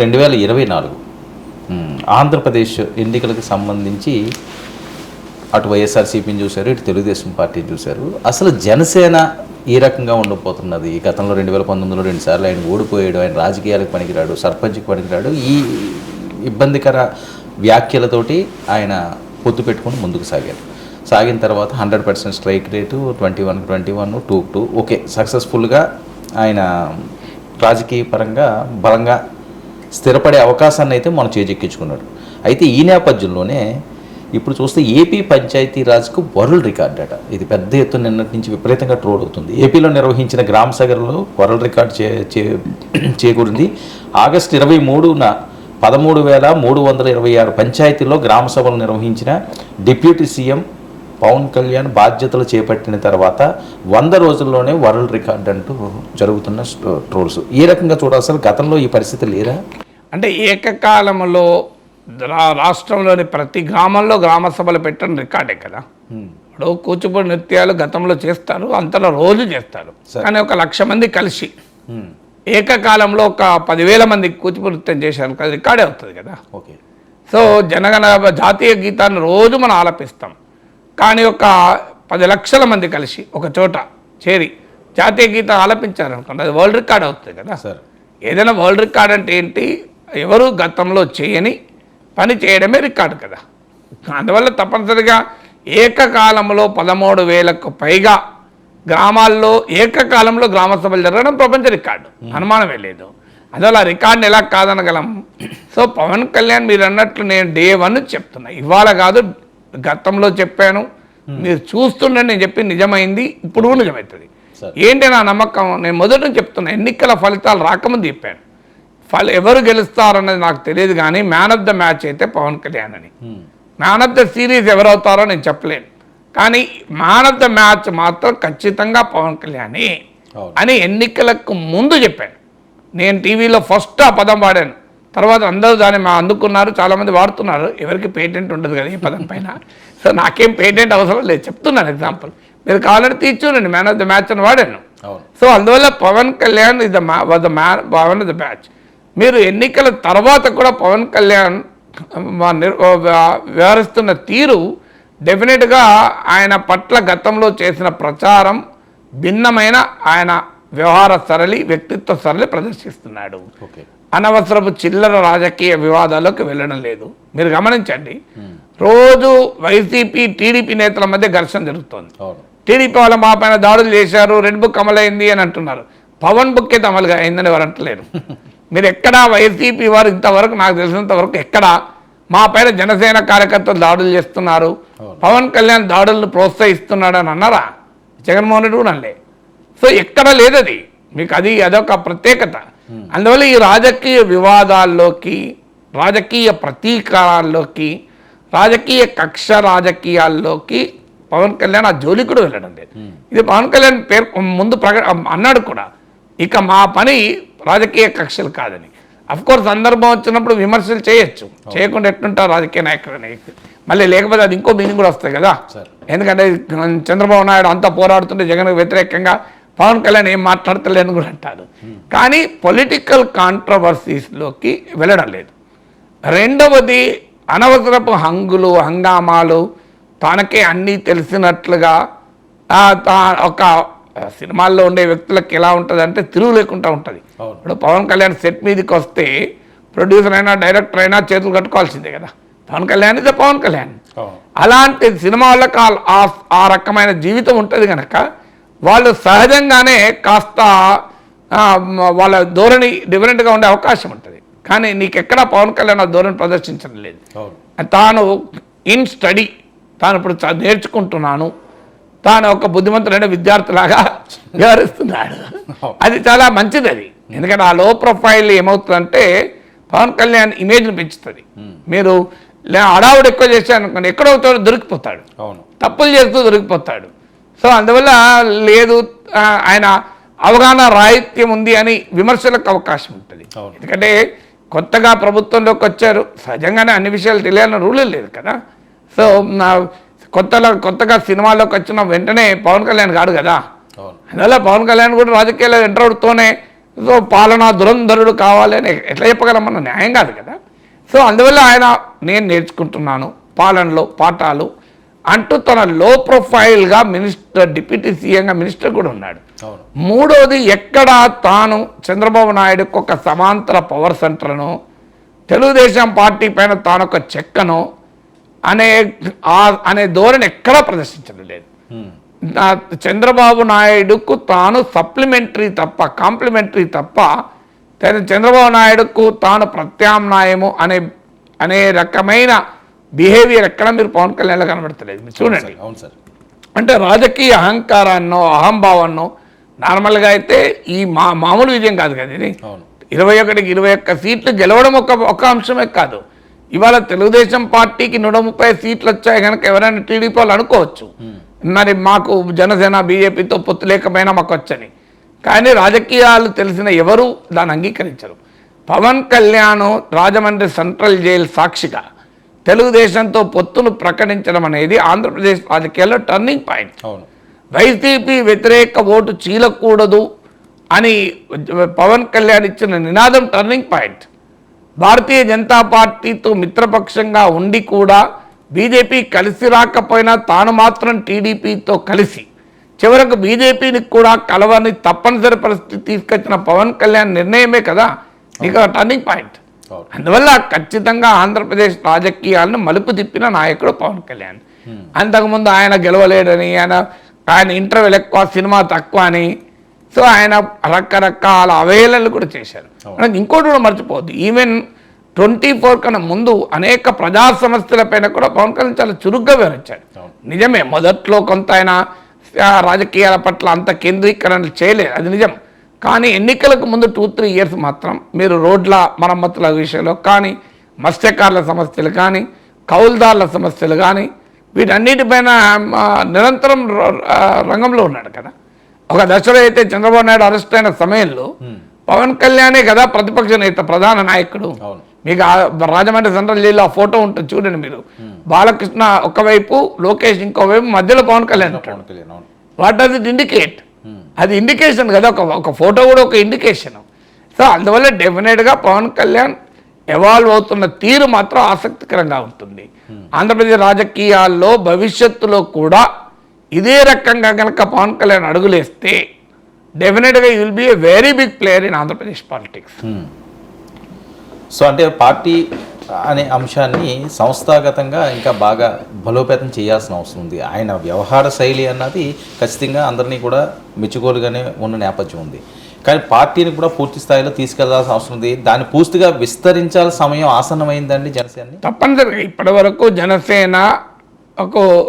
2024 ఆంధ్రప్రదేశ్ ఎన్నికలకు సంబంధించి అటు వైఎస్ఆర్సీపీని చూశారు, ఇటు తెలుగుదేశం పార్టీని చూశారు. అసలు జనసేన ఏ రకంగా ఉండబోతున్నది? గతంలో 2019లో 2 సార్లు ఆయన ఓడిపోయాడు, ఆయన రాజకీయాలకు పనికిరాడు, సర్పంచ్కి పనికిరాడు. ఈ ఇబ్బందికర వ్యాఖ్యలతోటి ఆయన పొత్తు పెట్టుకుని ముందుకు సాగిన తర్వాత 100% స్ట్రైక్ రేటు, 21-21, 2-2 ఓకే సక్సెస్ఫుల్గా ఆయన రాజకీయ పరంగా బలంగా స్థిరపడే అవకాశాన్ని అయితే మనం చేజెక్కించుకున్నాడు. అయితే ఈ నేపథ్యంలోనే ఇప్పుడు చూస్తే ఏపీ పంచాయతీరాజ్కు వరల్డ్ రికార్డ్ అట. ఇది పెద్ద ఎత్తున నిన్నటి నుంచి విపరీతంగా ట్రోల్ అవుతుంది. ఏపీలో నిర్వహించిన గ్రామ సభలో వరల్డ్ రికార్డ్ చేకూరింది. ఆగస్టు 23న 13,326 పంచాయతీల్లో గ్రామ సభలు నిర్వహించిన డిప్యూటీ సీఎం పవన్ కళ్యాణ్ బాధ్యతలు చేపట్టిన తర్వాత 100 రోజుల్లోనే వరల్డ్ రికార్డ్ అంటూ జరుగుతున్న ట్రోల్స్. ఏ రకంగా చూడాల్సిన గతంలో ఈ పరిస్థితి లేదా? అంటే ఏకకాలంలో రాష్ట్రంలోని ప్రతి గ్రామంలో గ్రామ సభలు పెట్టడం రికార్డే కదా. ఇప్పుడు కూచిపూడి నృత్యాలు గతంలో చేస్తారు, అంతలో రోజు చేస్తారు, కానీ 1,00,000 మంది కలిసి ఏకకాలంలో ఒక 10,000 మంది కూచిపూడి నృత్యం చేశారు కదా, రికార్డే అవుతుంది కదా. ఓకే. సో జనగణ జాతీయ గీతాన్ని రోజు మనం ఆలపిస్తాం, కానీ ఒక 10 లక్షల మంది కలిసి ఒక చోట చేరి జాతీయ గీతం ఆలపించారనుకోండి, అది వరల్డ్ రికార్డ్ అవుతుంది కదా. సార్ ఏదైనా వరల్డ్ రికార్డ్ అంటే ఏంటి? ఎవరు గతంలో చేయని పని చేయడమే రికార్డు కదా. అందువల్ల తప్పనిసరిగా ఏకకాలంలో 13,000కు పైగా గ్రామాల్లో ఏకకాలంలో గ్రామ సభలు జరగడం ప్రపంచ రికార్డు, అనుమానమే లేదు. అందువల్ల ఆ రికార్డుని ఎలా కాదనగలం? సో పవన్ కళ్యాణ్ మీరు అన్నట్లు నేను Day 1 చెప్తున్నా, ఇవాళ కాదు గతంలో చెప్పాను, మీరు చూస్తుండని నేను చెప్పి నిజమైంది, ఇప్పుడు నిజమవుతుంది. ఏంటి నా నమ్మకం? నేను మొదటి నుంచి చెప్తున్నా, ఎన్నికల ఫలితాలు రాకముందు చెప్పాను. ఎవరు గెలుస్తారన్నది నాకు తెలియదు, కానీ మ్యాన్ ఆఫ్ ద మ్యాచ్ అయితే పవన్ కళ్యాణ్ అని. మ్యాన్ ఆఫ్ ద సిరీస్ ఎవరవుతారో నేను చెప్పలేను, కానీ మ్యాన్ ఆఫ్ ద మ్యాచ్ మాత్రం ఖచ్చితంగా పవన్ కళ్యాణ్ అని ఎన్నికలకు ముందు చెప్పాను. నేను టీవీలో ఫస్ట్ ఆ పదం వాడాను, తర్వాత అందరూ దాన్ని అందుకున్నారు, చాలామంది వాడుతున్నారు. ఎవరికి పేటెంట్ ఉండదు కదా ఈ పదం పైన. సో నాకేం పేటెంట్ అవసరం లేదు, చెప్తున్నాను ఎగ్జాంపుల్. మీరు కావాలంటే తీర్చునండి, మ్యాన్ ఆఫ్ ద మ్యాచ్ అని వాడాను. సో అందువల్ల Pawan Kalyan is the man of the match. మీరు ఎన్నికల తర్వాత కూడా పవన్ కళ్యాణ్ వ్యవహరిస్తున్న తీరు డెఫినెట్గా ఆయన పట్ల గతంలో చేసిన ప్రచారం భిన్నమైన ఆయన వ్యవహార సరళి, వ్యక్తిత్వ సరళి ప్రదర్శిస్తున్నాడు. అనవసరపు చిల్లర రాజకీయ వివాదాల్లోకి వెళ్ళడం లేదు. మీరు గమనించండి, రోజు వైసీపీ టీడీపీ నేతల మధ్య ఘర్షణ జరుగుతోంది. టీడీపీ వాళ్ళ మా పైన దాడులు చేశారు, రెడ్ బుక్ అమలైంది అని అంటున్నారు. పవన్ బుక్ అయితే అమలుగా అయిందని ఎవరు అంటలేరు. మీరు ఎక్కడా వైసీపీ వారు ఇంతవరకు నాకు తెలిసినంత వరకు ఎక్కడా మా పైన జనసేన కార్యకర్తలు దాడులు చేస్తున్నారు, పవన్ కళ్యాణ్ దాడులను ప్రోత్సహిస్తున్నాడు అని అన్నారా? జగన్మోహన్ రెడ్డి కూడా అనలే. సో ఎక్కడ లేదది, మీకు అదొక ప్రత్యేకత. అందువల్ల ఈ రాజకీయ వివాదాల్లోకి, రాజకీయ ప్రతీకారాల్లోకి, రాజకీయ కక్ష రాజకీయాల్లోకి పవన్ కళ్యాణ్ ఆ జోలి కూడా వెళ్ళడం లేదు. ఇది పవన్ కళ్యాణ్ ముందు అన్నాడు కూడా, ఇక మా పని రాజకీయ కక్షలు కాదని. అఫ్కోర్స్ సందర్భం వచ్చినప్పుడు విమర్శలు చేయొచ్చు, చేయకుండా ఎట్టుంటారు రాజకీయ నాయకులని. మళ్ళీ లేకపోతే అది ఇంకో మీనింగ్ కూడా వస్తుంది కదా. ఎందుకంటే చంద్రబాబు నాయుడు అంతా పోరాడుతుంటే జగన్కు వ్యతిరేకంగా పవన్ కళ్యాణ్ ఏం మాట్లాడతలేని కూడా అంటారు. కానీ పొలిటికల్ కాంట్రవర్సీస్లోకి వెళ్ళడం లేదు. రెండవది, అనవసరపు హంగులు, హంగామాలు, తనకే అన్నీ తెలిసినట్లుగా ఒక సినిమాల్లో ఉండే వ్యక్తులకు ఎలా ఉంటుంది అంటే తిరుగు లేకుండా ఉంటుంది. ఇప్పుడు పవన్ కళ్యాణ్ సెట్ మీదకి వస్తే ప్రొడ్యూసర్ అయినా డైరెక్టర్ అయినా చేతులు కట్టుకోవాల్సిందే కదా. పవన్ కళ్యాణ్ ఇదే పవన్ కళ్యాణ్. అలాంటి సినిమా వాళ్ళకి ఆ రకమైన జీవితం ఉంటుంది కనుక వాళ్ళు సహజంగానే కాస్త వాళ్ళ ధోరణి డిఫరెంట్గా ఉండే అవకాశం ఉంటుంది. కానీ నీకెక్కడా పవన్ కళ్యాణ్ ఆ ధోరణి ప్రదర్శించడం లేదు. తాను ఇన్ స్టడీ, తాను ఇప్పుడు నేర్చుకుంటున్నాను, తాను ఒక బుద్ధిమంతుడైన విద్యార్థిలాగా వ్యవహరిస్తున్నాడు. అది చాలా మంచిది. అది ఎందుకంటే ఆ లో ప్రొఫైల్ ఏమవుతుందంటే పవన్ కళ్యాణ్ ఇమేజ్ని పెంచుతుంది. మీరు అడావుడు ఎక్కువ చేశారనుకోండి, ఎక్కడవుతాడో దొరికిపోతాడు, తప్పులు చేస్తూ దొరికిపోతాడు. సో అందువల్ల లేదు, ఆయన అవగాహన రాహిత్యం ఉంది అని విమర్శలకు అవకాశం ఉంటుంది. ఎందుకంటే కొత్తగా ప్రభుత్వంలోకి వచ్చారు, సహజంగానే అన్ని విషయాలు తెలియాలని రూల్ లేదు కదా. సో కొత్తగా సినిమాల్లోకి వచ్చిన వెంటనే పవన్ కళ్యాణ్ కాదు కదా. అందువల్ల పవన్ కళ్యాణ్ కూడా రాజకీయాల్లో ఎంటర్ అవుతూనే సో పాలనా దురంధరుడు కావాలి అని ఎట్లా చెప్పగలమన్న న్యాయం కాదు కదా. సో అందువల్ల ఆయన నేను నేర్చుకుంటున్నాను పాలనలో పాఠాలు అంటూ తన లో ప్రొఫైల్గా మినిస్టర్, డిప్యూటీ సీఎంగా మినిస్టర్ కూడా ఉన్నాడు. మూడోది, ఎక్కడ తాను చంద్రబాబు నాయుడుకు ఒక సమాంతర పవర్ సెంటర్ను, తెలుగుదేశం పార్టీ పైన తాను ఒక చెక్కను అనే ధోరణి ఎక్కడా ప్రదర్శించడం లేదు. చంద్రబాబు నాయుడుకు తాను సప్లిమెంటరీ తప్ప, కాంప్లిమెంటరీ తప్ప, చంద్రబాబు నాయుడుకు తాను ప్రత్యామ్నాయము అనే రకమైన బిహేవియర్ ఎక్కడ మీరు పవన్ కళ్యాణ్లో కనబడతలేదు. మీరు చూడండి. అవును సార్. అంటే రాజకీయ అహంకారాన్నో అహంభావాన్నో నార్మల్గా అయితే ఈ మామూలు విజయం కాదు కదా ఇది. 21కి 21 సీట్లు గెలవడం ఒక అంశమే కాదు. ఇవాళ తెలుగుదేశం పార్టీకి 130 సీట్లు వచ్చాయి కనుక ఎవరైనా టీడీపీ వాళ్ళు అనుకోవచ్చు మరి మాకు జనసేన బీజేపీతో పొత్తు లేకపోయినా మాకు వచ్చని. కానీ రాజకీయాలు తెలిసిన ఎవరు దాన్ని అంగీకరించరు. పవన్ కళ్యాణ్ రాజమండ్రి సెంట్రల్ జైలు సాక్షిగా తెలుగుదేశంతో పొత్తును ప్రకటించడం అనేది ఆంధ్రప్రదేశ్ రాజకీయాల్లో టర్నింగ్ పాయింట్. వైసీపీ వ్యతిరేక ఓటు చీలకూడదు అని పవన్ కళ్యాణ్ ఇచ్చిన నినాదం టర్నింగ్ పాయింట్. భారతీయ జనతా పార్టీతో మిత్రపక్షంగా ఉండి కూడా బీజేపీ కలిసి రాకపోయినా తాను మాత్రం టీడీపీతో కలిసి చివరకు బీజేపీని కూడా కలవని తప్పనిసరి పరిస్థితి తీసుకొచ్చిన పవన్ కళ్యాణ్ నిర్ణయమే కదా ఇక టర్నింగ్ పాయింట్. అందువల్ల ఖచ్చితంగా ఆంధ్రప్రదేశ్ రాజకీయాలను మలుపు తిప్పిన నాయకుడు పవన్ కళ్యాణ్. అంతకుముందు ఆయన గెలవలేడని, ఆయన ఇంటర్వ్యూలు ఎక్కువ, సినిమా తక్కువ అని, సో ఆయన రకరకాల అవహేళనలు కూడా చేశారు. ఇంకోటి కూడా మర్చిపోవద్దు, ఈవెన్ 24 కన్నా ముందు అనేక ప్రజా సమస్యలపైన కూడా పవన్ కళ్యాణ్ చాలా చురుగ్గా వివరించాడు. నిజమే, మొదట్లో కొంత ఆయన రాజకీయాల పట్ల అంత కేంద్రీకరణ చేయలేదు, అది నిజం. కానీ ఎన్నికలకు ముందు 2-3 ఇయర్స్ మాత్రం మీరు రోడ్ల మరమ్మతుల విషయంలో కానీ, మత్స్యకారుల సమస్యలు కానీ, కౌలుదారుల సమస్యలు కానీ, వీటన్నిటిపైన నిరంతరం రంగంలో ఉన్నాడు కదా. ఒక దశలో అయితే చంద్రబాబు నాయుడు అరెస్ట్ అయిన సమయంలో పవన్ కళ్యాణే కదా ప్రతిపక్ష నేత, ప్రధాన నాయకుడు. మీకు రాజమండ్రి సెంట్రల్ జైల్లో ఆ ఫోటో ఉంటుంది చూడండి మీరు. బాలకృష్ణ ఒకవైపు, లోకేష్ ఇంకోవైపు, మధ్యలో పవన్ కళ్యాణ్ ఉంటాడు. What does it indicate? అది ఇండికేషన్ కదా, ఒక ఫోటో కూడా ఒక ఇండికేషన్. సో అందువల్ల డెఫినెట్గా పవన్ కళ్యాణ్ ఎవాల్వ్ అవుతున్న తీరు మాత్రం ఆసక్తికరంగా ఉంటుంది. ఆంధ్రప్రదేశ్ రాజకీయాల్లో భవిష్యత్తులో కూడా ఇదే రకంగా కనుక పవన్ కళ్యాణ్ అడుగులేస్తే డెఫినెట్గా you will be a very big player in Andhra Pradesh politics. So అంటే పార్టీ అనే అంశాన్ని సంస్థాగతంగా ఇంకా బాగా బలోపేతం చేయాల్సిన అవసరం ఉంది. ఆయన వ్యవహార శైలి అన్నది ఖచ్చితంగా అందరినీ కూడా మెచ్చుకోలుగానే ఉన్న నేపథ్యం ఉంది. కానీ పార్టీని కూడా పూర్తి స్థాయిలో తీసుకెళ్లాల్సిన అవసరం ఉంది. దాన్ని పూర్తిగా విస్తరించాల్సిన సమయం ఆసన్నమైందండి జనసేన. తప్పనిసరిగా ఇప్పటి వరకు జనసేన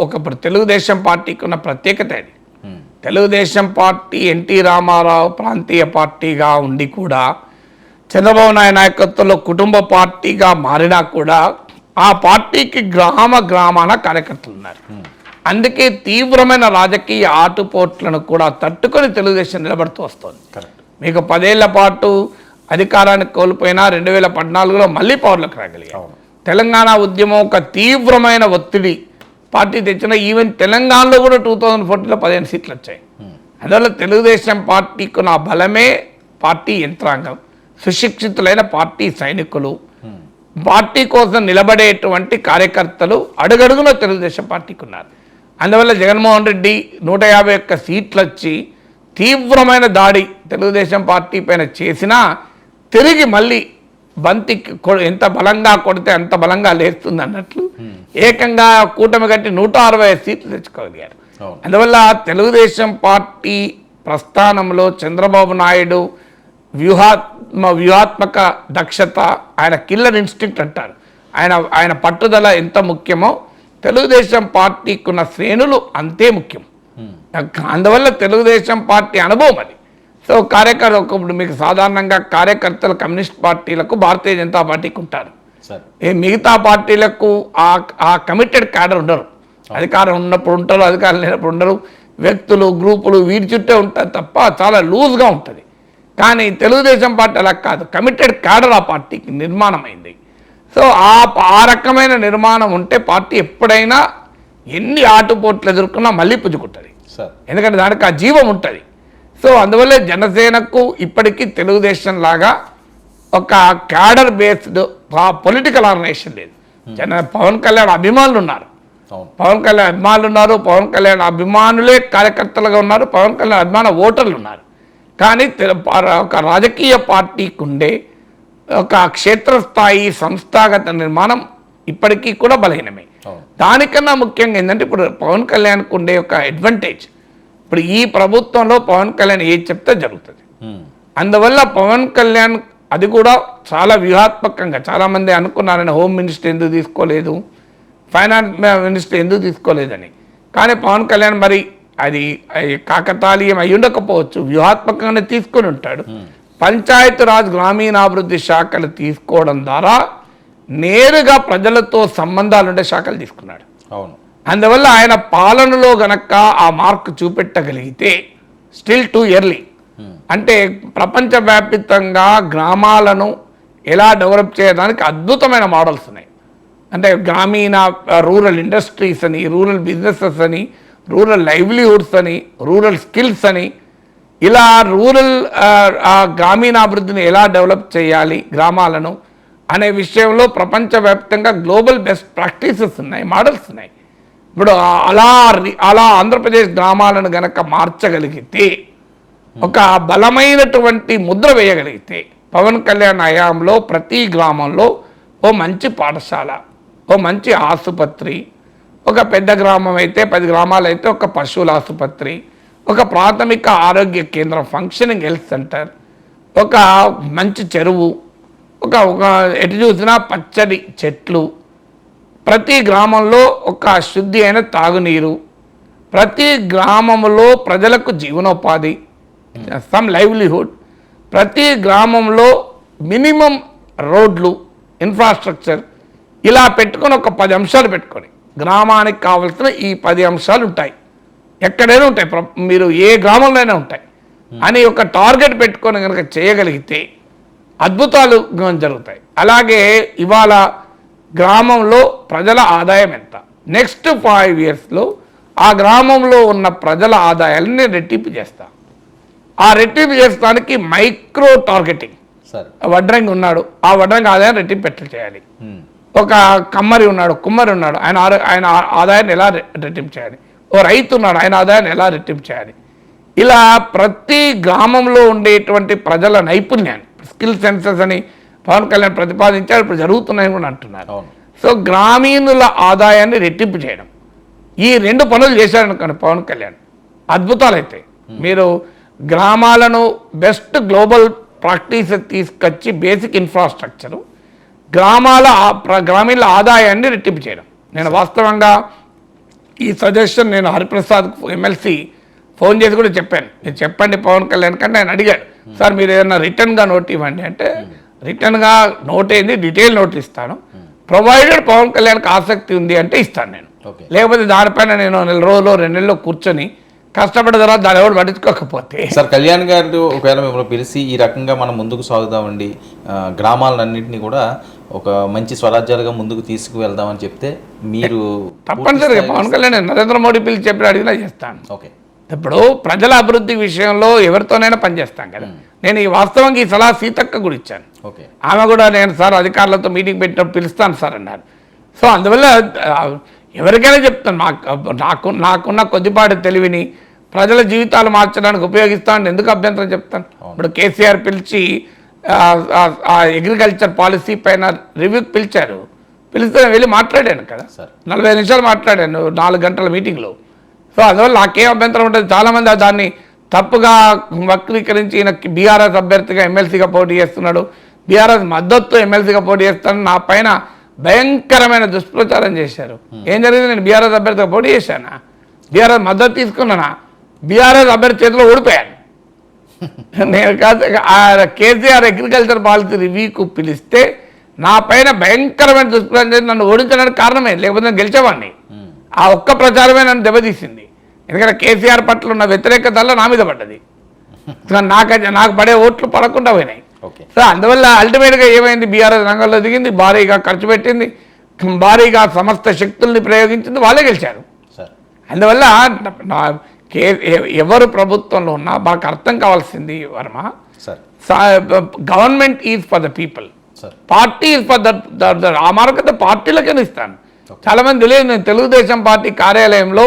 ఒక తెలుగుదేశం పార్టీకి ఉన్న ప్రత్యేకత అది. తెలుగుదేశం పార్టీ ఎన్టీ రామారావు ప్రాంతీయ పార్టీగా ఉండి కూడా చంద్రబాబు నాయుడు నాయకత్వంలో కుటుంబ పార్టీగా మారినా కూడా ఆ పార్టీకి గ్రామాన కార్యకర్తలు ఉన్నారు. అందుకే తీవ్రమైన రాజకీయ ఆటుపోట్లను కూడా తట్టుకొని తెలుగుదేశం నిలబడుతూ వస్తుంది. మీకు 10 ఏళ్ల పాటు అధికారాన్ని కోల్పోయినా 2014లో మళ్ళీ పవర్లోకి రాగలిగారు. తెలంగాణ ఉద్యమం ఒక తీవ్రమైన ఒత్తిడి పార్టీ తెచ్చిన, ఈవెన్ తెలంగాణలో కూడా 2014లో 15 సీట్లు వచ్చాయి. అందువల్ల తెలుగుదేశం పార్టీకి నా బలమే పార్టీ యంత్రాంగం, సుశిక్షితులైన పార్టీ సైనికులు, పార్టీ కోసం నిలబడేటువంటి కార్యకర్తలు అడుగడుగున తెలుగుదేశం పార్టీకి ఉన్నారు. అందువల్ల జగన్మోహన్ రెడ్డి 151 సీట్లు వచ్చి తీవ్రమైన దాడి తెలుగుదేశం పార్టీ పైన చేసినా తిరిగి మళ్ళీ బంతి ఎంత బలంగా కొడితే అంత బలంగా లేస్తుంది అన్నట్లు ఏకంగా కూటమి కట్టి 160 సీట్లు తెచ్చుకోగలిగారు. అందువల్ల తెలుగుదేశం పార్టీ ప్రస్థానంలో చంద్రబాబు నాయుడు వ్యూహాత్మక దక్షత, ఆయన కిల్లర్ ఇన్స్టింక్ట్ అంటారు, ఆయన పట్టుదల ఎంత ముఖ్యమో తెలుగుదేశం పార్టీకి ఉన్న శ్రేణులు అంతే ముఖ్యం. అందువల్ల తెలుగుదేశం పార్టీ అనుభవం అది. సో ఇప్పుడు మీకు సాధారణంగా కార్యకర్తలు కమ్యూనిస్ట్ పార్టీలకు, భారతీయ జనతా పార్టీకి ఉంటారు. మిగతా పార్టీలకు ఆ కమిటెడ్ క్యాడర్ ఉండరు. అధికారం ఉన్నప్పుడు ఉంటారు, అధికారం లేనప్పుడు ఉండరు. వ్యక్తులు, గ్రూపులు వీటి చుట్టే ఉంటారు తప్ప చాలా లూజ్గా ఉంటుంది. కానీ తెలుగుదేశం పార్టీ అలా కాదు, కమిటెడ్ క్యాడర్ ఆ పార్టీకి నిర్మాణమైంది. సో ఆ రకమైన నిర్మాణం ఉంటే పార్టీ ఎప్పుడైనా ఎన్ని ఆటుపోట్లు ఎదుర్కొన్నా మళ్ళీ పుంజుకుంటుంది. ఎందుకంటే దానికి ఆ జీవం ఉంటుంది. సో అందువల్ల జనసేనకు ఇప్పటికీ తెలుగుదేశం లాగా ఒక క్యాడర్ బేస్డ్ పొలిటికల్ ఆర్గనైజేషన్ లేదు. పవన్ కళ్యాణ్ అభిమానులు ఉన్నారు, పవన్ కళ్యాణ్ అభిమానులు ఉన్నారు, పవన్ కళ్యాణ్ అభిమానులే కార్యకర్తలుగా ఉన్నారు, పవన్ కళ్యాణ్ అభిమాన ఓటర్లు ఉన్నారు. కానీ ఒక రాజకీయ పార్టీకి ఉండే ఒక క్షేత్రస్థాయి సంస్థాగత నిర్మాణం ఇప్పటికీ కూడా బలహీనమే. దానికన్నా ముఖ్యంగా ఏంటంటే ఇప్పుడు పవన్ కళ్యాణ్కి ఉండే ఒక అడ్వాంటేజ్, ఇప్పుడు ఈ ప్రభుత్వంలో పవన్ కళ్యాణ్ ఏది చెప్తే జరుగుతుంది. అందువల్ల పవన్ కళ్యాణ్ అది కూడా చాలా వ్యూహాత్మకంగా, చాలామంది అనుకున్నారని హోమ్ మినిస్టర్ ఎందుకు తీసుకోలేదు, ఫైనాన్స్ మినిస్టర్ ఎందుకు తీసుకోలేదని. కానీ పవన్ కళ్యాణ్ మరి అది కాకతాళీయం అయి ఉండకపోవచ్చు, వ్యూహాత్మకంగానే తీసుకొని ఉంటాడు. పంచాయతీరాజ్ గ్రామీణాభివృద్ధి శాఖలు తీసుకోవడం ద్వారా నేరుగా ప్రజలతో సంబంధాలు ఉండే శాఖలు తీసుకున్నాడు. అవును. అందువల్ల ఆయన పాలనలో గనక ఆ మార్క్ చూపెట్టగలిగితే స్టిల్ టూ ఎర్లీ. అంటే ప్రపంచవ్యాప్తంగా గ్రామాలను ఎలా డెవలప్ చేయడానికి అద్భుతమైన మోడల్స్ ఉన్నాయి. అంటే గ్రామీణ రూరల్ ఇండస్ట్రీస్ అని, రూరల్ బిజినెసెస్ అని, రూరల్ లైవ్లీహుడ్స్ అని, రూరల్ స్కిల్స్ అని, ఇలా రూరల్ గ్రామీణాభివృద్ధిని ఎలా డెవలప్ చేయాలి గ్రామాలను అనే విషయంలో ప్రపంచవ్యాప్తంగా గ్లోబల్ బెస్ట్ ప్రాక్టీసెస్ ఉన్నాయి, మోడల్స్ ఉన్నాయి. ఇప్పుడు అలా ఆంధ్రప్రదేశ్ గ్రామాలను గనక మార్చగలిగితే, ఒక బలమైనటువంటి ముద్ర వేయగలిగితే, పవన్ కళ్యాణ్ హయాంలో ప్రతి గ్రామంలో ఓ మంచి పాఠశాల, ఓ మంచి ఆసుపత్రి, ఒక పెద్ద గ్రామం అయితే 10 గ్రామాలు అయితే ఒక పశువుల ఆసుపత్రి, ఒక ప్రాథమిక ఆరోగ్య కేంద్రం, ఫంక్షనింగ్ హెల్త్ సెంటర్, ఒక మంచి చెరువు, ఒక ఎటు చూసినా పచ్చడి చెట్లు, ప్రతి గ్రామంలో ఒక శుద్ధి అయిన తాగునీరు, ప్రతి గ్రామంలో ప్రజలకు జీవనోపాధి, సమ్ లైవ్లీహుడ్, ప్రతి గ్రామంలో మినిమం రోడ్లు, ఇన్ఫ్రాస్ట్రక్చర్, ఇలా పెట్టుకొని ఒక 10 అంశాలు పెట్టుకొని గ్రామానికి కావాల్సిన ఈ 10 అంశాలు ఉంటాయి, ఎక్కడైనా ఉంటాయి, మీరు ఏ గ్రామంలోనే ఉంటాయి అని ఒక టార్గెట్ పెట్టుకొని కనుక చేయగలిగితే అద్భుతాలు జరుగుతాయి. అలాగే ఇవాళ గ్రామంలో ప్రజల ఆదాయం ఎంత, నెక్స్ట్ 5 ఇయర్స్లో ఆ గ్రామంలో ఉన్న ప్రజల ఆదాయాలని రెట్టింపు చేస్తా. ఆ రెట్టింపు చేస్తానికి మైక్రో టార్గెటింగ్. వడ్రంగి ఉన్నాడు, ఆ వడ్రంగి ఆదాయం రెట్టింపు పెట్టలు చేయాలి. ఒక కమ్మరి ఉన్నాడు, కుమ్మరి ఉన్నాడు, ఆయన ఆదాయాన్ని ఎలా రెట్టింపు చేయాలి. ఓ రైతు ఉన్నాడు, ఆయన ఆదాయాన్ని ఎలా రెట్టింపు చేయాలి. ఇలా ప్రతి గ్రామంలో ఉండేటువంటి ప్రజల నైపుణ్యాన్ని, స్కిల్ సెన్సెస్ అని పవన్ కళ్యాణ్ ప్రతిపాదించారు, ఇప్పుడు జరుగుతున్నాయని కూడా అంటున్నారు. సో గ్రామీణుల ఆదాయాన్ని రెట్టింపు చేయడం, ఈ 2 పనులు చేశారనుకోండి పవన్ కళ్యాణ్, అద్భుతాలు అయితే. మీరు గ్రామాలను బెస్ట్ గ్లోబల్ ప్రాక్టీస్ తీసుకొచ్చి బేసిక్ ఇన్ఫ్రాస్ట్రక్చరు, గ్రామీణుల ఆదాయాన్ని రెట్టింపు చేయడం. నేను వాస్తవంగా ఈ సజెషన్ నేను హరిప్రసాద్ ఎమ్మెల్సీ ఫోన్ చేసి కూడా చెప్పాను, మీరు చెప్పండి పవన్ కళ్యాణ్ కంటే. ఆయన అడిగాడు, సార్ మీరు ఏదైనా రిటర్న్గా నోట్ ఇవ్వండి అంటే, రిటర్న్గా నోట్ ఏంది, డీటెయిల్ నోట్ ఇస్తాను, ప్రొవైడెడ్ పవన్ కళ్యాణ్కి ఆసక్తి ఉంది అంటే ఇస్తాను నేను. లేకపోతే దానిపైన నేను 1 రోజులో 2 నెలల్లో కూర్చొని కష్టపడ్డ తర్వాత దాని ఎవరు పట్టించుకోకపోతే. సార్ కళ్యాణ్ గారు ఒకవేళ మిమ్మల్ని పిలిచి ఈ రకంగా మనం ముందుకు సాగుదామండి, గ్రామాలన్నింటినీ కూడా ఒక మంచి స్వరాజ్యాలుగా ముందుకు తీసుకువెళ్దామని చెప్తే మీరు తప్పనిసరిగా పవన్ కళ్యాణ్ నరేంద్ర మోడీ పిలిచి చెప్పి అడిగినా చేస్తాను. ఓకే. ఇప్పుడు ప్రజల అభివృద్ధి విషయంలో ఎవరితోనైనా పనిచేస్తాం కదా. నేను ఈ వాస్తవంగా ఈ సలహా సీతక్క కూడా ఇచ్చాను. ఆమె కూడా నేను సార్ అధికారులతో మీటింగ్ పెట్టినప్పుడు పిలుస్తాను సార్ అన్నారు. సో అందువల్ల ఎవరికైనా చెప్తాను, నాకున్న కొద్దిపాటి తెలివిని ప్రజల జీవితాలు మార్చడానికి ఉపయోగిస్తానని ఎందుకు అభ్యంతరం చెప్తాను. ఇప్పుడు కేసీఆర్ పిలిచి అగ్రికల్చర్ పాలసీ పైన రివ్యూకి పిలిచారు, పిలిస్తే వెళ్ళి మాట్లాడాను కదా, 45 నిమిషాలు మాట్లాడాను 4 గంటల మీటింగ్లో. సో అందువల్ల నాకేం అభ్యంతరం ఉంటుంది. చాలామంది దాన్ని తప్పుగా వక్రీకరించి ఈయన బీఆర్ఎస్ అభ్యర్థిగా ఎమ్మెల్సీగా పోటీ చేస్తున్నాడు, బీఆర్ఎస్ మద్దతు ఎమ్మెల్సీగా పోటీ చేస్తాను, నా పైన భయంకరమైన దుష్ప్రచారం చేశారు. ఏం జరిగింది, నేను బీఆర్ఎస్ అభ్యర్థిగా పోటీ చేశానా, బీఆర్ఎస్ మద్దతు తీసుకున్నానా, బీఆర్ఎస్ అభ్యర్థి చేతిలో ఓడిపోయాను నేను. కాదు, కేసీఆర్ అగ్రికల్చర్ పాలసీ రివ్యూకు పిలిస్తే నా పైన భయంకరమైన దుష్ప్రచారం చేసి నన్ను ఓడించడానికి కారణమే, లేకపోతే నేను గెలిచేవాడిని. ఆ ఒక్క ప్రచారమే నన్ను దెబ్బతీసింది. ఎందుకంటే కేసీఆర్ పట్ల ఉన్న వ్యతిరేకతల్లో నా మీద పడ్డది, నాకు పడే ఓట్లు పడకుండా పోయినాయి. సో అందువల్ల అల్టిమేట్గా ఏమైంది, బీఆర్ఎస్ రంగంలో దిగింది, భారీగా ఖర్చు పెట్టింది, భారీగా సమస్త శక్తుల్ని ప్రయోగించింది, వాళ్ళే గెలిచారు. అందువల్ల ఎవరు ప్రభుత్వంలో ఉన్నా మాకు అర్థం కావాల్సింది Varma, sir government is for the people, sir party is for the ఆ మార్గత పార్టీలకే ఇస్తాను. చాలా మంది తెలియదు, నేను తెలుగుదేశం పార్టీ కార్యాలయంలో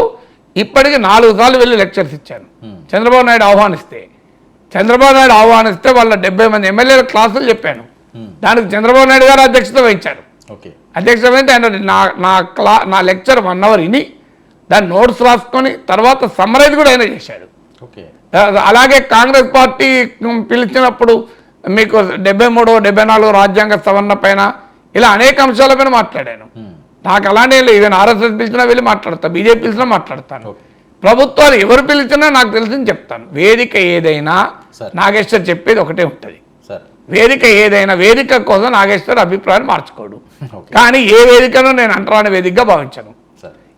ఇప్పటికి 4 సార్లు వెళ్ళి లెక్చర్స్ ఇచ్చాను. చంద్రబాబు నాయుడు ఆహ్వానిస్తే వాళ్ళ 70 మంది ఎమ్మెల్యేల క్లాసులు చెప్పాను. దానికి చంద్రబాబు నాయుడు గారు అధ్యక్షత వహించారు. ఓకే, అధ్యక్షత వహించి ఆయన నా లెక్చర్ 1 అవర్ విని దాన్ని నోట్స్ రాసుకొని తర్వాత సమ్మరైజ్ కూడా ఆయన చేశాడు. ఓకే, అలాగే కాంగ్రెస్ పార్టీ పిలిచినప్పుడు మీకు 73, 74 రాజ్యాంగ సవరణ పైన ఇలా అనేక అంశాలపైన మాట్లాడాను. నాకు అలానే ఈవెన్ ఆర్ఎస్ఎస్ పిలిచినా వెళ్ళి మాట్లాడతాను, బీజేపీ పిలిచినా మాట్లాడతాను. ప్రభుత్వాలు ఎవరు పిలిచినా నాకు తెలిసింది చెప్తాను. వేదిక ఏదైనా నాగేశ్వర్ చెప్పేది ఒకటే ఉంటుంది. వేదిక ఏదైనా వేదిక కోసం నాగేశ్వర్ అభిప్రాయాన్ని మార్చుకోడు. కానీ ఏ వేదికను నేను అంటరాని వేదికగా భావించాను,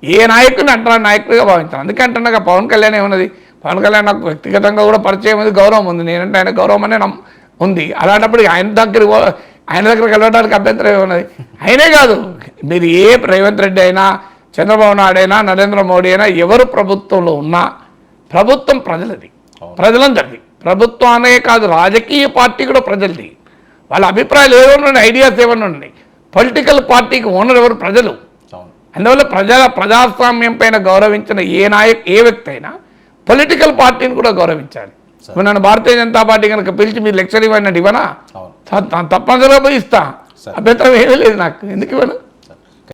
ఏ నాయకుడిని అంటరాని నాయకుడిగా భావించాను. అందుకే అంటున్నాక పవన్ కళ్యాణ్ ఏమున్నది, పవన్ కళ్యాణ్ నాకు వ్యక్తిగతంగా కూడా పరిచయం ఉంది, గౌరవం ఉంది. నేనంటే ఆయన గౌరవం అనే ఉంది. అలాంటప్పుడు ఆయన దగ్గరికి వెళ్ళడానికి అభ్యంతరం ఏమున్నది? ఆయనే కాదు, మీరు ఏ రేవంత్ రెడ్డి అయినా, చంద్రబాబు నాయుడు అయినా, నరేంద్ర మోడీ అయినా, ఎవరు ప్రభుత్వంలో ఉన్నా ప్రభుత్వం ప్రజలది, ప్రజలందరిది. ప్రభుత్వానే కాదు, రాజకీయ పార్టీ కూడా ప్రజలది. వాళ్ళ అభిప్రాయాలు ఏమైనా ఉన్నాయి, ఐడియాస్ ఏమైనా ఉన్నాయి. పొలిటికల్ పార్టీకి ఓనర్ ఎవరు? ప్రజలు. అందువల్ల ప్రజాస్వామ్యం పైన గౌరవించిన ఏ వ్యక్తి అయినా పొలిటికల్ పార్టీని కూడా గౌరవించాలి. నన్ను భారతీయ జనతా పార్టీ కనుక పిలిచి మీరు లెక్చర్ ఇవ్వండి ఇవ్వనా? తప్పనిసరిగా పోయి ఇస్తా, అభ్యంతరం ఏమీ లేదు నాకు. ఎందుకు ఇవ్వను?